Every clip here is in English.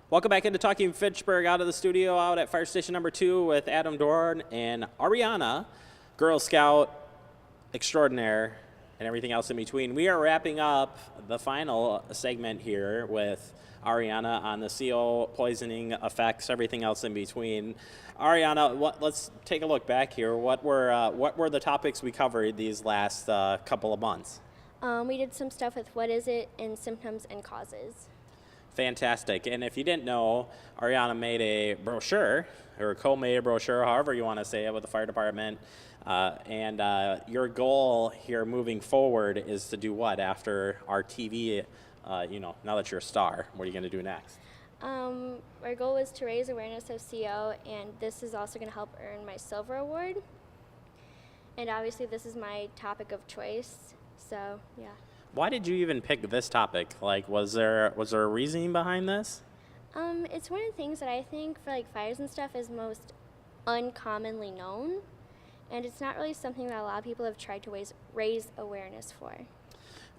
Welcome back into Talking Fitchburg, out of the studio, out at Fire Station number 2 with Adam Dorn and Ariana, Girl Scout extraordinaire, and everything else in between. We are wrapping up the final segment here with Ariana on the CO poisoning effects, everything else in between. Ariana, let's take a look back here. What were the topics we covered these last couple of months? We did some stuff with what is it and symptoms and causes. Fantastic. And if you didn't know, Ariana made a brochure, or co-made a brochure, however you want to say it, with the fire department. And your goal here moving forward is to do what after our TV, now that you're a star? What are you going to do next? Our goal was to raise awareness of CO, and this is also going to help earn my silver award. And obviously this is my topic of choice, so yeah. Why did you even pick this topic? Like, was there a reasoning behind this? It's one of the things that I think for like fires and stuff is most uncommonly known, and it's not really something that a lot of people have tried to raise awareness for.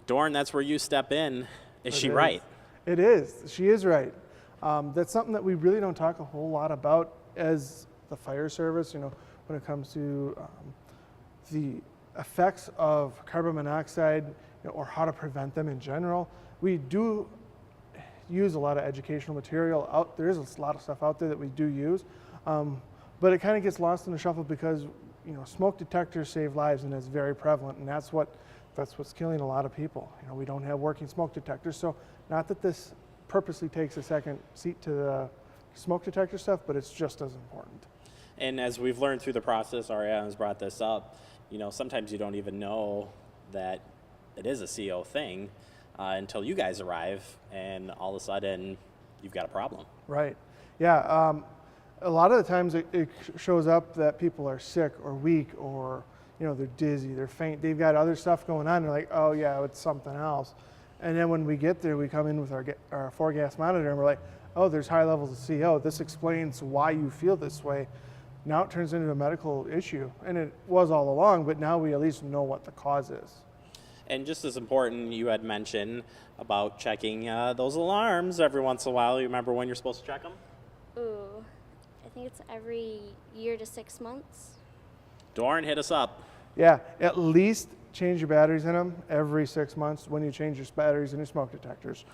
Dorn, that's where you step in. Is she right? It is. She is right. That's something that we really don't talk a whole lot about as the fire service, when it comes to the effects of carbon monoxide, or how to prevent them in general. We do use a lot of educational material out there. There's a lot of stuff out there that we do use, but it kind of gets lost in the shuffle because smoke detectors save lives, and it's very prevalent, and that's what's killing a lot of people. We don't have working smoke detectors, so not that this purposely takes a second seat to the smoke detector stuff, but it's just as important. And as we've learned through the process, Ariana's brought this up, sometimes you don't even know that it is a CO thing until you guys arrive, and all of a sudden you've got a problem. Right. Yeah. A lot of the times it shows up that people are sick or weak, or they're dizzy, they're faint, they've got other stuff going on. They're like, oh yeah, it's something else. And then when we get there, we come in with our 4-gas monitor, and we're like, oh, there's high levels of CO. This explains why you feel this way. Now it turns into a medical issue, and it was all along, but now we at least know what the cause is. And just as important, you had mentioned about checking those alarms every once in a while. You remember when you're supposed to check them? Ooh, I think it's every year to 6 months. Dorn, hit us up. Yeah, at least change your batteries in them every 6 months when you change your batteries in your smoke detectors.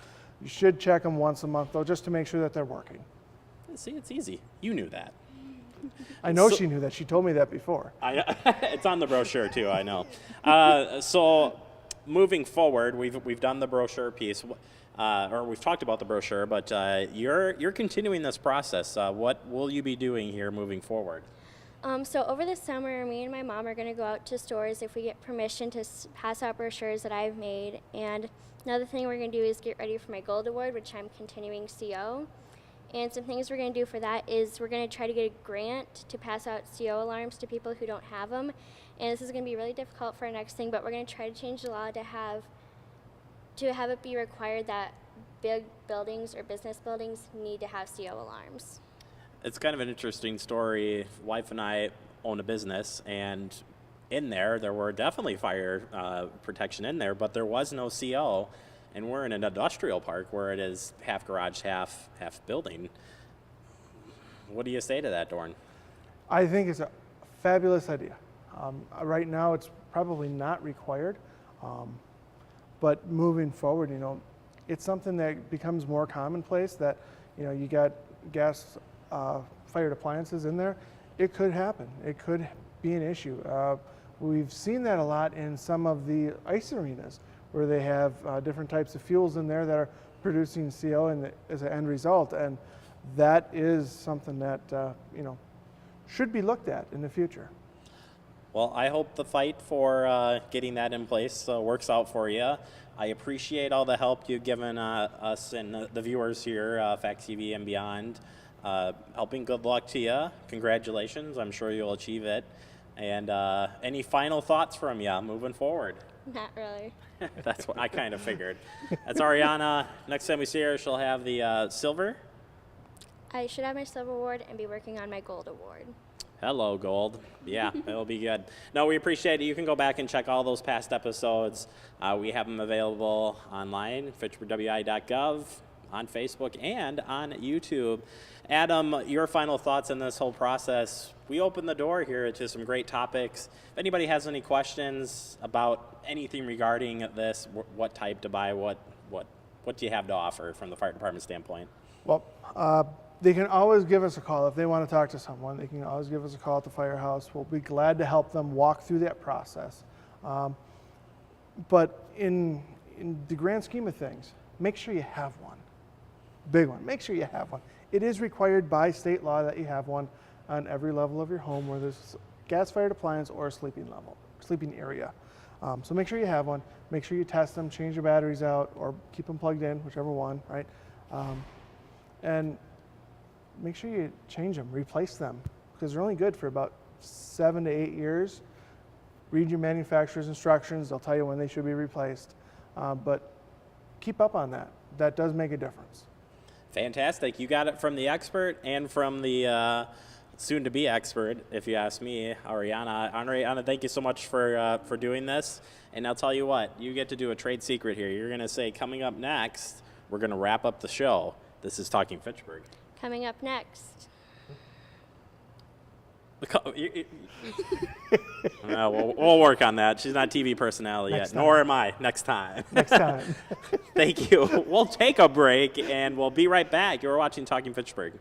You should check them once a month, though, just to make sure that they're working. See, it's easy. You knew that. I know she knew that. She told me that before. It's on the brochure, too, I know. So moving forward, we've done the brochure piece, or we've talked about the brochure, but you're continuing this process. What will you be doing here moving forward? So over the summer, me and my mom are going to go out to stores if we get permission to pass out brochures that I've made. And another thing we're going to do is get ready for my Gold Award, which I'm continuing CO. And some things we're going to do for that is we're going to try to get a grant to pass out CO alarms to people who don't have them. And this is going to be really difficult for our next thing, but we're going to try to change the law to have it be required that big buildings or business buildings need to have CO alarms. It's kind of an interesting story. Wife and I own a business, and in there were definitely fire protection in there, but there was no CO. And we're in an industrial park where it is half garage, half building. What do you say to that, Dorn? I think it's a fabulous idea. Right now, it's probably not required, but moving forward, it's something that becomes more commonplace. That you got gas fired appliances in there. It could happen. It could be an issue. We've seen that a lot in some of the ice arenas, where they have different types of fuels in there that are producing CO as an end result, and that is something that should be looked at in the future. Well, I hope the fight for getting that in place works out for you. I appreciate all the help you've given us and the viewers here, Fact TV and beyond. Helping. Good luck to you. Congratulations. I'm sure you'll achieve it. And any final thoughts from you moving forward? Not really. That's what I kind of figured. That's Ariana. Next time we see her, she'll have the silver. I should have my silver award and be working on my gold award. Hello, Gold. Yeah, it'll be good. No, we appreciate it. You can go back and check all those past episodes. We have them available online, fitchburgwi.gov. on Facebook and on YouTube. Adam, your final thoughts on this whole process. We opened the door here to some great topics. If anybody has any questions about anything regarding this, what type to buy, what do you have to offer from the fire department standpoint? Well, they can always give us a call if they want to talk to someone. They can always give us a call at the firehouse. We'll be glad to help them walk through that process. But in the grand scheme of things, make sure you have one. Big one. Make sure you have one. It is required by state law that you have one on every level of your home where there's gas-fired appliance or a sleeping area. So make sure you have one. Make sure you test them, change your batteries out, or keep them plugged in, whichever one, right? And make sure you change them, replace them, because they're only good for about 7 to 8 years. Read your manufacturer's instructions. They'll tell you when they should be replaced. But keep up on that. That does make a difference. Fantastic. You got it from the expert and from the soon-to-be expert, if you ask me, Ariana. Ariana, thank you so much for doing this. And I'll tell you what, you get to do a trade secret here. You're going to say, coming up next, we're going to wrap up the show. This is Talking Fitchburg. Coming up next. We'll work on that. She's not a TV personality yet, nor am I. Next time. Next time. Thank you. We'll take a break, and we'll be right back. You're watching Talking Fitchburg.